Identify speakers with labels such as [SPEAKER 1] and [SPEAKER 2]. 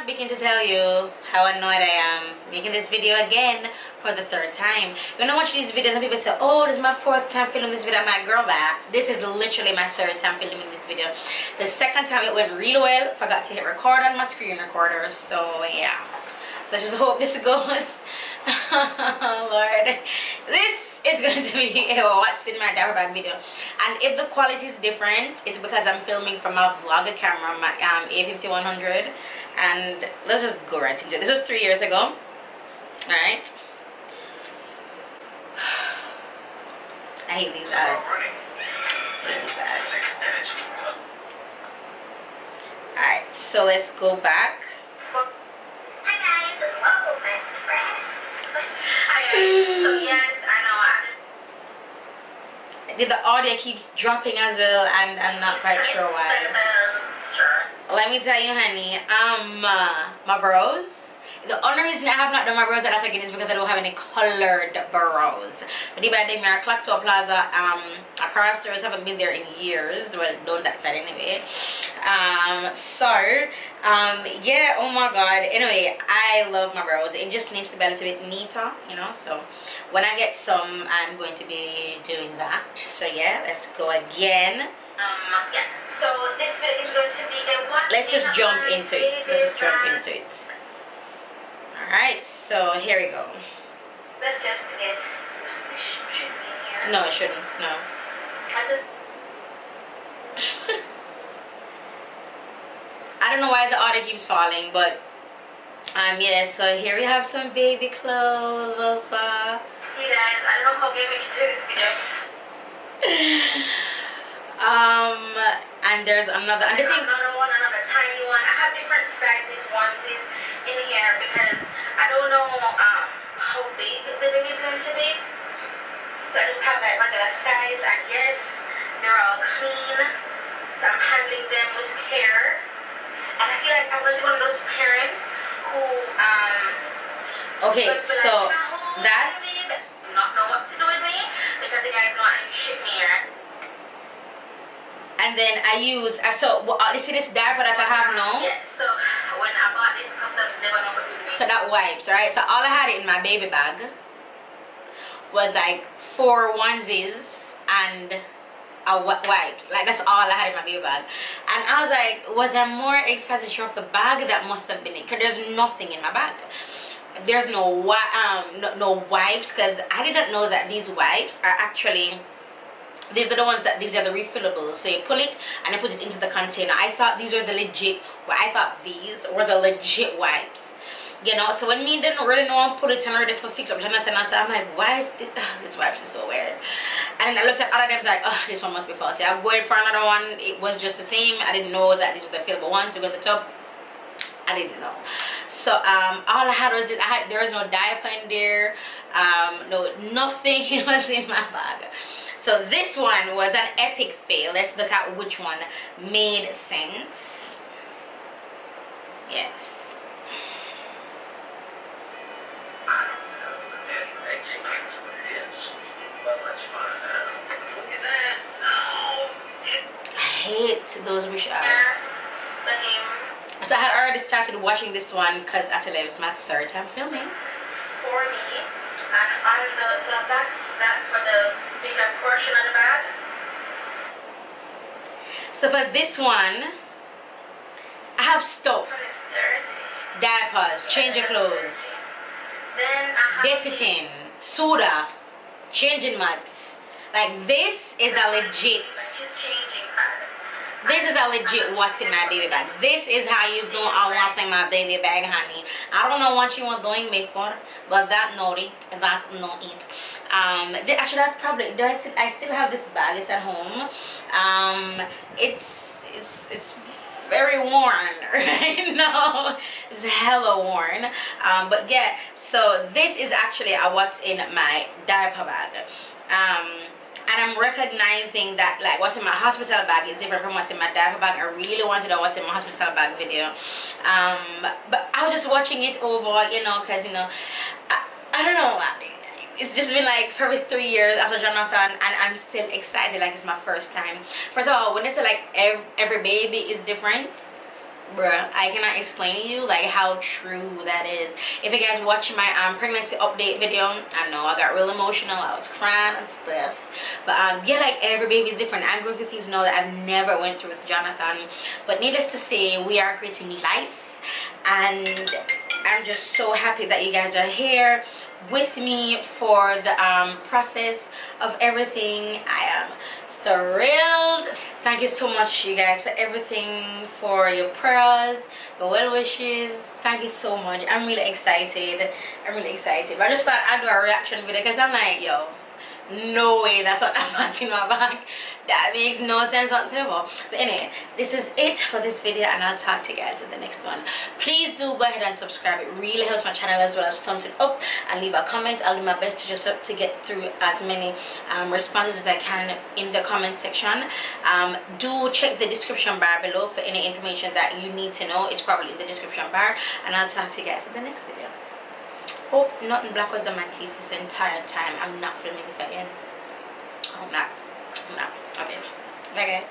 [SPEAKER 1] not begin to tell you how annoyed I am making this video again for the third time. When I watch these videos and people say, oh, this is my fourth time filming this video, I'm like, girl, this is literally my third time filming this video. The second time it went really well, forgot to hit record on my screen recorder, so yeah. So let's just hope this goes. Lord, this is going to be a what's in my diaper bag video, and if the quality is different, it's because I'm filming from my vlogger camera, my A5100, and let's just go right into it. This was 3 years ago. All right, I hate these ads. All right, so let's go back.
[SPEAKER 2] Hi guys, welcome back, friends. So yes, I know I just
[SPEAKER 1] the audio keeps dropping as well, and I'm not quite sure why. Let me tell you, honey, my brows. The only reason I have not done my brows that again is because I don't have any colored brows. But if I did my Clocktower Plaza, across stores, haven't been there in years. Well, done that side anyway. Yeah, oh my god. Anyway, I love my brows. It just needs to be a little bit neater, you know. So when I get some, I'm going to be doing that. So yeah, let's go again.
[SPEAKER 2] Yeah. So this video is going to be a one.
[SPEAKER 1] Let's just jump into it. Let's just jump into it. Alright, so here we go.
[SPEAKER 2] Let's just get this should be here.
[SPEAKER 1] No, it shouldn't. No. I don't know why the audio keeps falling, but yeah, so here we have some baby clothes.
[SPEAKER 2] You guys, I don't know how good we can do this video.
[SPEAKER 1] And there's another, and I think
[SPEAKER 2] another tiny one. I have different sizes onesies in here because I don't know how big the baby is going to be, so I just have that regular size. And yes, they're all clean, so I'm handling them with care. And I feel like I'm going to be one of those parents who
[SPEAKER 1] okay, so that's
[SPEAKER 2] not know what to do with me because you guys know I ship me here.
[SPEAKER 1] And then I use you see this diaper that I have now?
[SPEAKER 2] Yeah, so when I bought this customs, never know what to do with me.
[SPEAKER 1] So that wipes, right? So all I had in my baby bag was like 4 onesies and wipes. Like that's all I had in my baby bag. And I was like, was I more excited to show off the bag? That must have been it, because there's nothing in my bag. There's no wipes, because I didn't know that these wipes are actually, these are the ones that, these are the refillables. So you pull it and you put it into the container. I thought these were the legit, these were the legit wipes, you know. So when me didn't really know and put it and ready for fix up Jonathan, so I'm like, why is this, this wipes is so weird. And then I looked at other them, like, oh, this one must be faulty. I'm going for another one. It was just the same. I didn't know that these were the fillable ones. You go to the top, I didn't know. So all I had was this. There was no diaper in there, no, nothing was in my bag. So this one was an epic fail. Let's look at which one made sense. Yes.
[SPEAKER 3] I don't know. Daddy thinks he knows what it is. Well, let's find out. Look at that. No.
[SPEAKER 1] I hate those wish
[SPEAKER 2] Yeah,
[SPEAKER 1] eyes.
[SPEAKER 2] for him.
[SPEAKER 1] So I had already started watching this one because actually it's my third time filming.
[SPEAKER 2] For me, and on the, so that's that for the bigger portion of the bag.
[SPEAKER 1] So for this one, I have stuff, diapers, change your clothes,
[SPEAKER 2] Then I have
[SPEAKER 1] desitin, soda, changing mats. Like this is a legit.
[SPEAKER 2] just changing pad.
[SPEAKER 1] This is a legit what's in my baby bag. This is how you do what's in my baby bag, honey. I don't know what you were doing before, but that not it. That's not it. I should have probably. I still have this bag. It's at home. It's very worn right now. It's hella worn. But yeah. So this is actually what's in my diaper bag. And I'm recognizing that like what's in my hospital bag is different from what's in my diaper bag. I really wanted to know what's in my hospital bag video, but I was just watching it over, you know, because you know I don't know, it's just been like probably 3 years after Jonathan, and I'm still excited like it's my first time. First of all, when they say like every baby is different, bruh, I cannot explain to you like how true that is. If you guys watch my pregnancy update video, I know I got real emotional, I was crying and stuff, but yeah, like every baby is different. I'm going through things now that I've never went through with Jonathan, but needless to say, we are creating life, and I'm just so happy that you guys are here with me for the process of everything. I am thrilled. Thank you so much, you guys, for everything, for your prayers, the well wishes. Thank you so much. I'm really excited. I'm really excited. But I just thought I'd do a reaction video because I'm like, yo, no way that's what happened in my bag. That makes no sense whatsoever. But anyway, this is it for this video, and I'll talk to you guys in the next one. Please do go ahead and subscribe. It really helps my channel, as well as thumbs it up and leave a comment. I'll do my best to just to get through as many responses as I can in the comment section. Do check the description bar below for any information that you need to know. It's probably in the description bar, and I'll talk to you guys in the next video. Hope nothing black was on my teeth this entire time. I'm not filming this again. I hope not. I'm not. Okay. Bye guys.